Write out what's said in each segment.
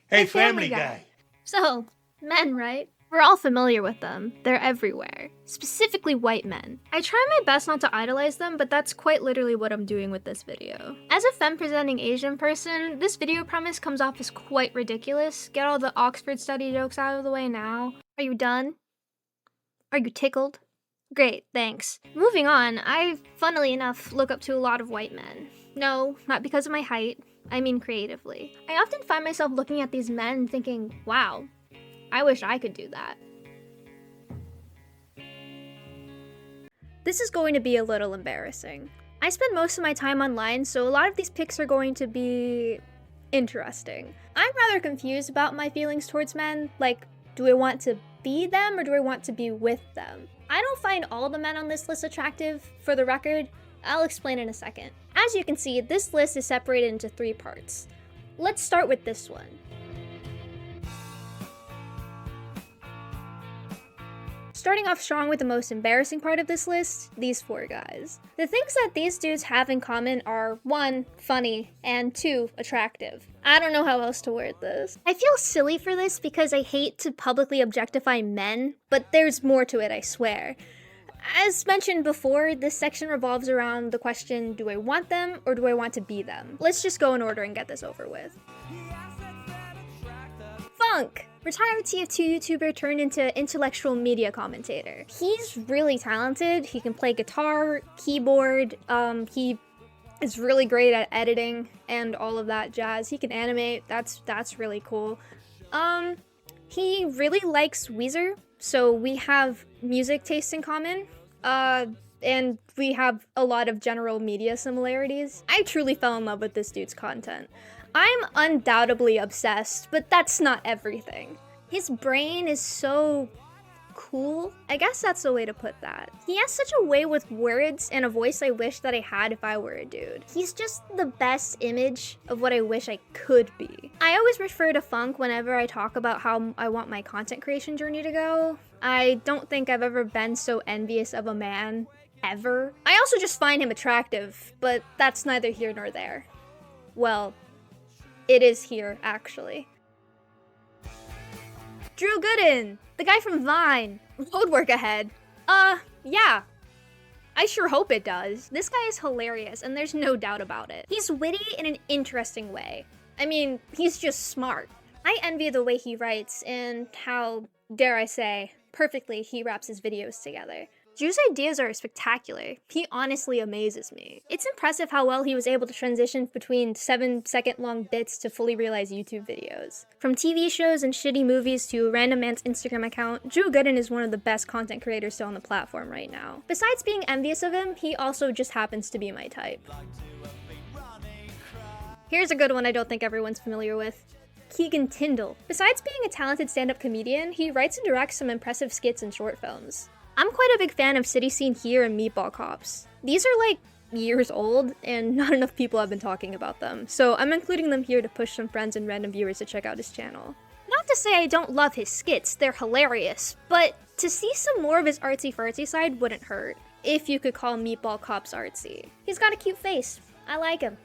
Hey, Family Guy. So, men, right? We're all familiar with them. They're everywhere. Specifically white men. I try my best not to idolize them, but that's quite literally what I'm doing with this video. As a femme-presenting Asian person, this video premise comes off as quite ridiculous. Get all the Oxford study jokes out of the way now. Are you done? Are you tickled? Great, thanks. Moving on, I, funnily enough, look up to a lot of white men. No, not because of my height. I mean creatively. I often find myself looking at these men thinking, wow, I wish I could do that. This is going to be a little embarrassing. I spend most of my time online, so a lot of these pics are going to be interesting. I'm rather confused about my feelings towards men. Like, do I want to be them or do I want to be with them? I don't find all the men on this list attractive, for the record. I'll explain in a second. As you can see, this list is separated into 3 parts. Let's start with this one. Starting off strong with the most embarrassing part of this list, these 4 guys. The things that these dudes have in common are 1, funny, and 2, attractive. I don't know how else to word this. I feel silly for this because I hate to publicly objectify men, but there's more to it, I swear. As mentioned before, this section revolves around the question, do I want them or do I want to be them? Let's just go in order and get this over with. Funk! Retired TF2 YouTuber turned into intellectual media commentator. He's really talented. He can play guitar, keyboard, he is really great at editing and all of that jazz. He can animate, that's really cool. He really likes Weezer, so we have music tastes in common, and we have a lot of general media similarities. I truly fell in love with this dude's content. I'm undoubtedly obsessed, but that's not everything. His brain is so cool. I guess that's the way to put that. He has such a way with words and a voice I wish that I had if I were a dude. He's just the best image of what I wish I could be. I always refer to Funk whenever I talk about how I want my content creation journey to go. I don't think I've ever been so envious of a man, ever. I also just find him attractive, but that's neither here nor there. Well, it is here, actually. Drew Gooden, the guy from Vine. Road work ahead. Yeah. I sure hope it does. This guy is hilarious, and there's no doubt about it. He's witty in an interesting way. I mean, he's just smart. I envy the way he writes and how, dare I say, perfectly he wraps his videos together. Drew's ideas are spectacular. He honestly amazes me. It's impressive how well he was able to transition between 7-second-long bits to fully realized YouTube videos. From TV shows and shitty movies to a random man's Instagram account, Drew Gooden is one of the best content creators still on the platform right now. Besides being envious of him, he also just happens to be my type. Here's a good one I don't think everyone's familiar with. Keegan Tyndall. Besides being a talented stand-up comedian, he writes and directs some impressive skits and short films. I'm quite a big fan of City Scene Here and Meatball Cops. These are like years old, and not enough people have been talking about them, so I'm including them here to push some friends and random viewers to check out his channel. Not to say I don't love his skits, they're hilarious, but to see some more of his artsy-fartsy side wouldn't hurt, if you could call Meatball Cops artsy. He's got a cute face. I like him.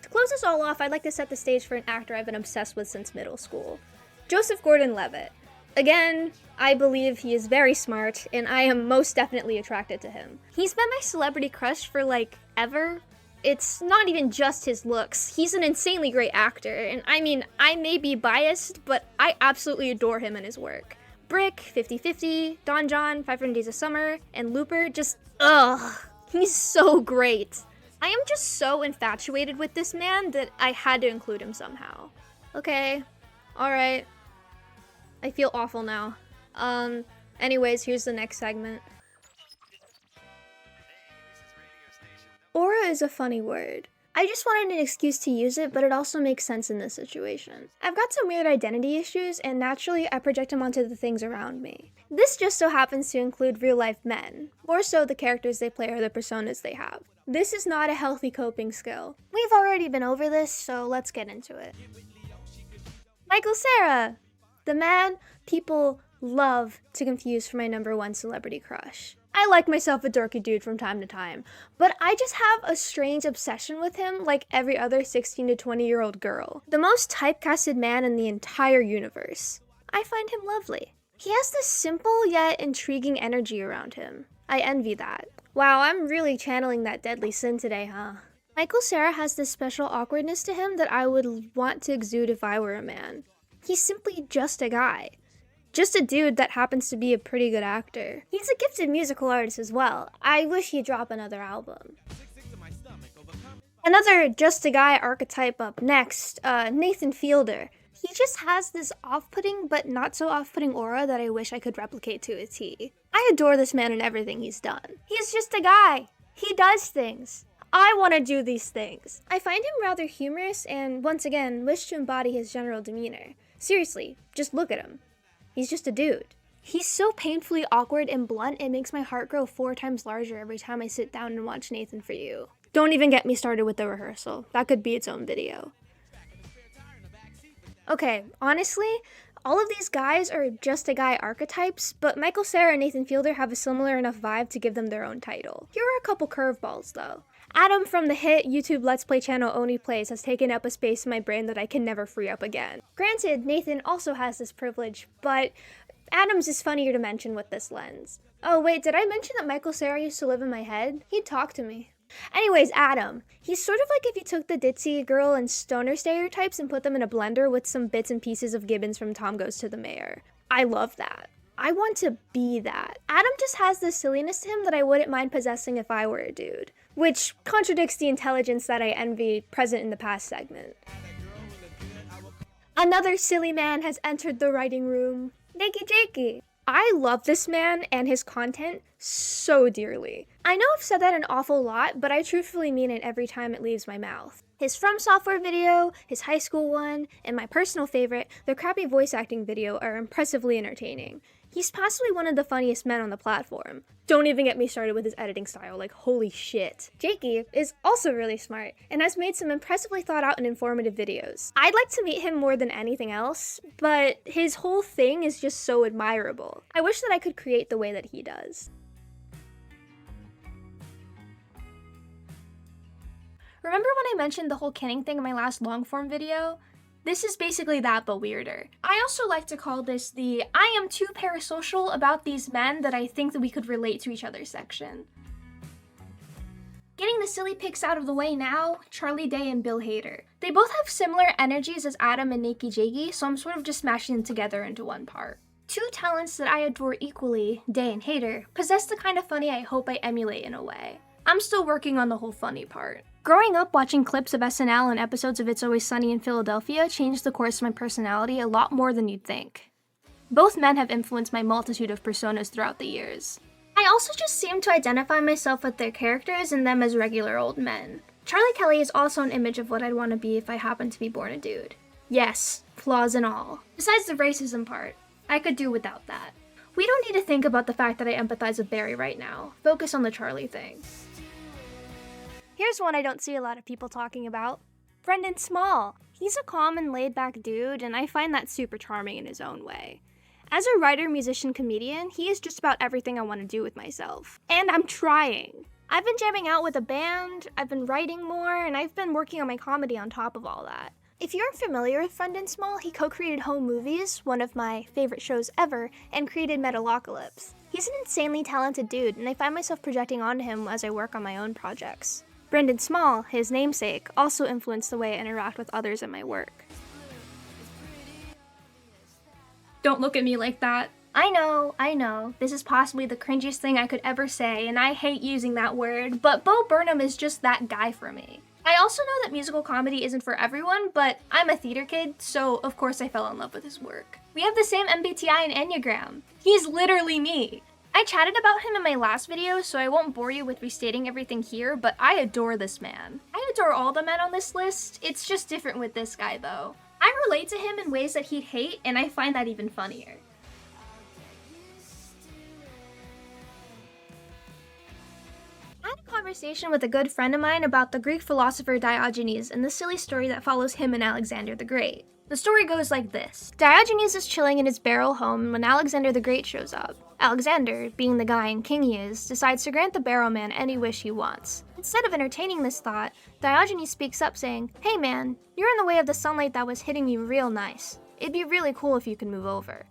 To close this all off, I'd like to set the stage for an actor I've been obsessed with since middle school. Joseph Gordon-Levitt. Again, I believe he is very smart, and I am most definitely attracted to him. He's been my celebrity crush for, like, ever. It's not even just his looks. He's an insanely great actor, and I mean, I may be biased, but I absolutely adore him and his work. Brick, 50/50, Don John, 500 Days of Summer, and Looper, just, ugh, he's so great. I am just so infatuated with this man that I had to include him somehow. Okay, alright. I feel awful now. Anyways, here's the next segment. Aura is a funny word. I just wanted an excuse to use it, but it also makes sense in this situation. I've got some weird identity issues, and naturally I project them onto the things around me. This just so happens to include real-life men. More so the characters they play or the personas they have. This is not a healthy coping skill. We've already been over this, so let's get into it. Michael Cera! The man people love to confuse for my #1 celebrity crush. I like myself a dorky dude from time to time, but I just have a strange obsession with him like every other 16 to 20-year-old girl. The most typecasted man in the entire universe. I find him lovely. He has this simple yet intriguing energy around him. I envy that. Wow, I'm really channeling that deadly sin today, huh? Michael Cera has this special awkwardness to him that I would want to exude if I were a man. He's simply just a guy. Just a dude that happens to be a pretty good actor. He's a gifted musical artist as well. I wish he'd drop another album. Another just a guy archetype up next, Nathan Fielder. He just has this off-putting but not so off-putting aura that I wish I could replicate to a T. I adore this man and everything he's done. He's just a guy. He does things. I want to do these things. I find him rather humorous and, once again, wish to embody his general demeanor. Seriously, just look at him. He's just a dude. He's so painfully awkward and blunt, it makes my heart grow 4 times larger every time I sit down and watch Nathan For You. Don't even get me started with the rehearsal. That could be its own video. Okay, honestly, all of these guys are just a guy archetypes, but Michael Cera and Nathan Fielder have a similar enough vibe to give them their own title. Here are a couple curveballs, though. Adam from the hit YouTube Let's Play channel Oni Plays has taken up a space in my brain that I can never free up again. Granted, Nathan also has this privilege, but Adam's is funnier to mention with this lens. Oh wait, did I mention that Michael Cera used to live in my head? He'd talk to me. Anyways, Adam. He's sort of like if you took the ditzy girl and stoner stereotypes and put them in a blender with some bits and pieces of Gibbons from Tom Goes to the Mayor. I love that. I want to be that. Adam just has this silliness to him that I wouldn't mind possessing if I were a dude. Which contradicts the intelligence that I envy present in the past segment. Another silly man has entered the writing room. Nicky Jakey. I love this man and his content so dearly. I know I've said that an awful lot, but I truthfully mean it every time it leaves my mouth. His From Software video, his high school one, and my personal favorite, the crappy voice acting video, are impressively entertaining. He's possibly one of the funniest men on the platform. Don't even get me started with his editing style, like holy shit. Jakey is also really smart and has made some impressively thought out and informative videos. I'd like to meet him more than anything else, but his whole thing is just so admirable. I wish that I could create the way that he does. Remember when I mentioned the whole kinning thing in my last long-form video? This is basically that, but weirder. I also like to call this the I am too parasocial about these men that I think that we could relate to each other section. Getting the silly pics out of the way now, Charlie Day and Bill Hader. They both have similar energies as Adam and Nicky Jakey, so I'm sort of just smashing them together into one part. Two talents that I adore equally, Day and Hader, possess the kind of funny I hope I emulate in a way. I'm still working on the whole funny part. Growing up watching clips of SNL and episodes of It's Always Sunny in Philadelphia changed the course of my personality a lot more than you'd think. Both men have influenced my multitude of personas throughout the years. I also just seem to identify myself with their characters and them as regular old men. Charlie Kelly is also an image of what I'd want to be if I happened to be born a dude. Yes, flaws and all. Besides the racism part, I could do without that. We don't need to think about the fact that I empathize with Barry right now. Focus on the Charlie thing. Here's one I don't see a lot of people talking about. Brendan Small. He's a calm and laid-back dude, and I find that super charming in his own way. As a writer, musician, comedian, he is just about everything I want to do with myself. And I'm trying. I've been jamming out with a band, I've been writing more, and I've been working on my comedy on top of all that. If you're familiar with Brendan Small, he co-created Home Movies, one of my favorite shows ever, and created Metalocalypse. He's an insanely talented dude, and I find myself projecting onto him as I work on my own projects. Brendan Small, his namesake, also influenced the way I interact with others in my work. Don't look at me like that. I know, this is possibly the cringiest thing I could ever say, and I hate using that word, but Bo Burnham is just that guy for me. I also know that musical comedy isn't for everyone, but I'm a theater kid, so of course I fell in love with his work. We have the same MBTI and Enneagram. He's literally me. I chatted about him in my last video, so I won't bore you with restating everything here, but I adore this man. I adore all the men on this list, it's just different with this guy though. I relate to him in ways that he'd hate, and I find that even funnier. Add a conversation with a good friend of mine about the Greek philosopher Diogenes and the silly story that follows him and Alexander the Great. The story goes like this. Diogenes is chilling in his barrel home when Alexander the Great shows up. Alexander, being the guy and king he is, decides to grant the barrel man any wish he wants. Instead of entertaining this thought, Diogenes speaks up saying, "Hey man, you're in the way of the sunlight that was hitting me real nice. It'd be really cool if you could move over."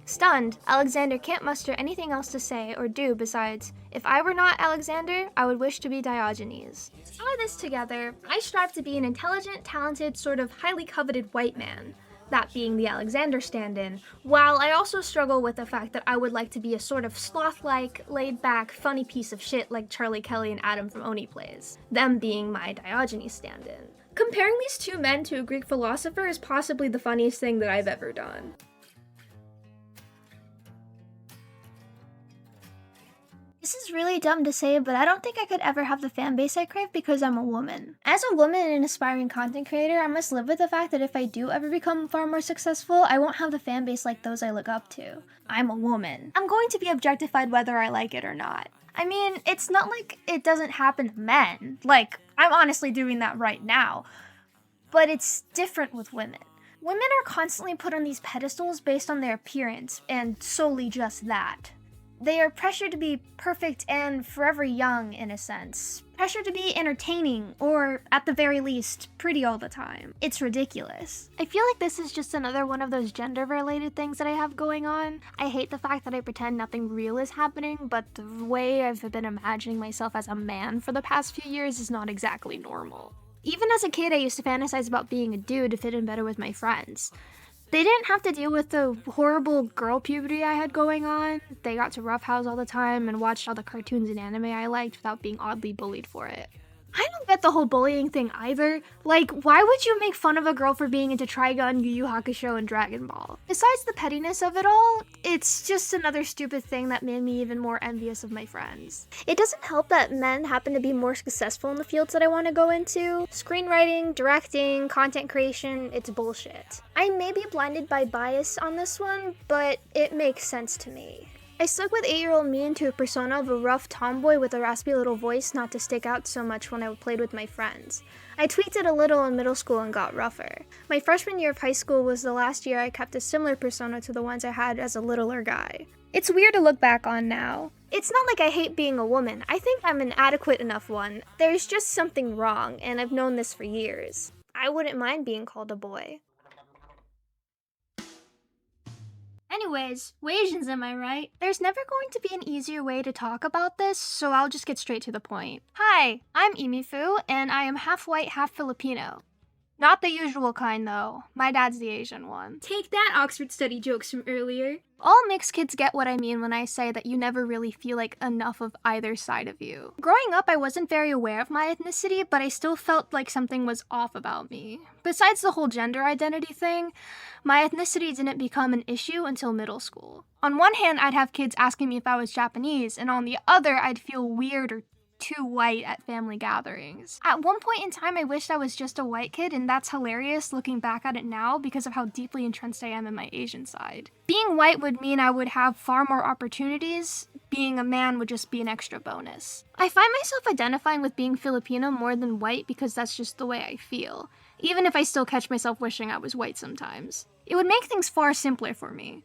Stunned, Alexander can't muster anything else to say or do besides, "If I were not Alexander, I would wish to be Diogenes." To tie this together, I strive to be an intelligent, talented, sort of highly coveted white man, that being the Alexander stand-in, while I also struggle with the fact that I would like to be a sort of sloth-like, laid-back, funny piece of shit like Charlie Kelly and Adam from Oni Plays, them being my Diogenes stand-in. Comparing these two men to a Greek philosopher is possibly the funniest thing that I've ever done. This is really dumb to say, but I don't think I could ever have the fan base I crave because I'm a woman. As a woman and an aspiring content creator, I must live with the fact that if I do ever become far more successful, I won't have the fan base like those I look up to. I'm a woman. I'm going to be objectified whether I like it or not. I mean, it's not like it doesn't happen to men. Like, I'm honestly doing that right now. But it's different with women. Women are constantly put on these pedestals based on their appearance, and solely just that. They are pressured to be perfect and forever young, in a sense. Pressured to be entertaining, or at the very least, pretty all the time. It's ridiculous. I feel like this is just another one of those gender-related things that I have going on. I hate the fact that I pretend nothing real is happening, but the way I've been imagining myself as a man for the past few years is not exactly normal. Even as a kid, I used to fantasize about being a dude to fit in better with my friends. They didn't have to deal with the horrible girl puberty I had going on. They got to roughhouse all the time and watched all the cartoons and anime I liked without being oddly bullied for it. I don't get the whole bullying thing either. Like, why would you make fun of a girl for being into Trigun, Yu Yu Hakusho, and Dragon Ball? Besides the pettiness of it all, it's just another stupid thing that made me even more envious of my friends. It doesn't help that men happen to be more successful in the fields that I want to go into. Screenwriting, directing, content creation, it's bullshit. I may be blinded by bias on this one, but it makes sense to me. I stuck with 8-year-old me into a persona of a rough tomboy with a raspy little voice not to stick out so much when I played with my friends. I tweaked it a little in middle school and got rougher. My freshman year of high school was the last year I kept a similar persona to the ones I had as a littler guy. It's weird to look back on now. It's not like I hate being a woman. I think I'm an adequate enough one. There's just something wrong, and I've known this for years. I wouldn't mind being called a boy. Anyways, Asians, am I right? There's never going to be an easier way to talk about this, so I'll just get straight to the point. Hi, I'm Imifu, and I am half white, half Filipino. Not the usual kind, though. My dad's the Asian one. Take that, Oxford study jokes from earlier. All mixed kids get what I mean when I say that you never really feel like enough of either side of you. Growing up, I wasn't very aware of my ethnicity, but I still felt like something was off about me. Besides the whole gender identity thing, my ethnicity didn't become an issue until middle school. On one hand, I'd have kids asking me if I was Japanese, and on the other, I'd feel weird or too white at family gatherings. At one point in time, I wished I was just a white kid, and that's hilarious looking back at it now because of how deeply entrenched I am in my Asian side. Being white would mean I would have far more opportunities. Being a man would just be an extra bonus. I find myself identifying with being Filipino more than white because that's just the way I feel, even if I still catch myself wishing I was white sometimes. It would make things far simpler for me.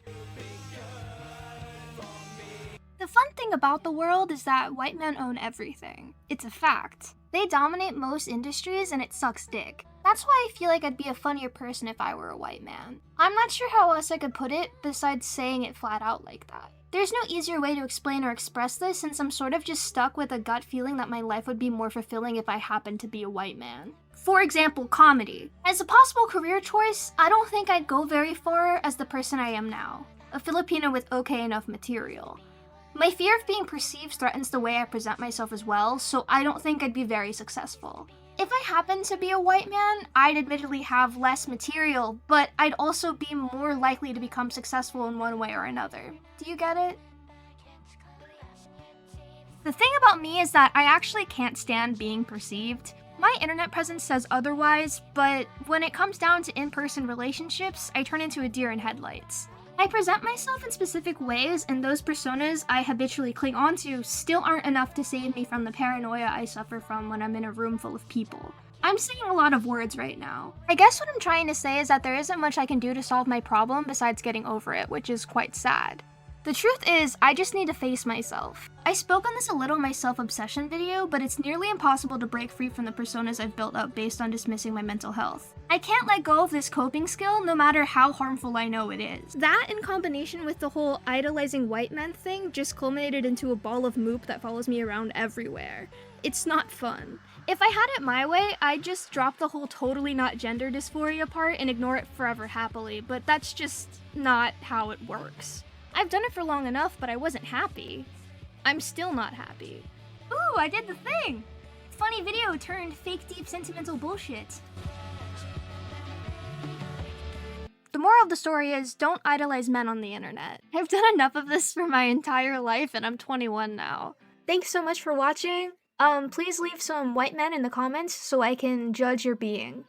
The fun thing about the world is that white men own everything. It's a fact. They dominate most industries and it sucks dick. That's why I feel like I'd be a funnier person if I were a white man. I'm not sure how else I could put it besides saying it flat out like that. There's no easier way to explain or express this since I'm sort of just stuck with a gut feeling that my life would be more fulfilling if I happened to be a white man. For example, comedy. As a possible career choice, I don't think I'd go very far as the person I am now. A Filipino with okay enough material. My fear of being perceived threatens the way I present myself as well, so I don't think I'd be very successful. If I happened to be a white man, I'd admittedly have less material, but I'd also be more likely to become successful in one way or another. Do you get it? The thing about me is that I actually can't stand being perceived. My internet presence says otherwise, but when it comes down to in-person relationships, I turn into a deer in headlights. I present myself in specific ways, and those personas I habitually cling onto still aren't enough to save me from the paranoia I suffer from when I'm in a room full of people. I'm saying a lot of words right now. I guess what I'm trying to say is that there isn't much I can do to solve my problem besides getting over it, which is quite sad. The truth is, I just need to face myself. I spoke on this a little in my self-obsession video, but it's nearly impossible to break free from the personas I've built up based on dismissing my mental health. I can't let go of this coping skill no matter how harmful I know it is. That, in combination with the whole idolizing white men thing, just culminated into a ball of moop that follows me around everywhere. It's not fun. If I had it my way, I'd just drop the whole totally not gender dysphoria part and ignore it forever happily, but that's just not how it works. I've done it for long enough, but I wasn't happy. I'm still not happy. Ooh, I did the thing! Funny video turned fake deep sentimental bullshit. The moral of the story is, don't idolize men on the internet. I've done enough of this for my entire life, and I'm 21 now. Thanks so much for watching. Please leave some white men in the comments so I can judge your being.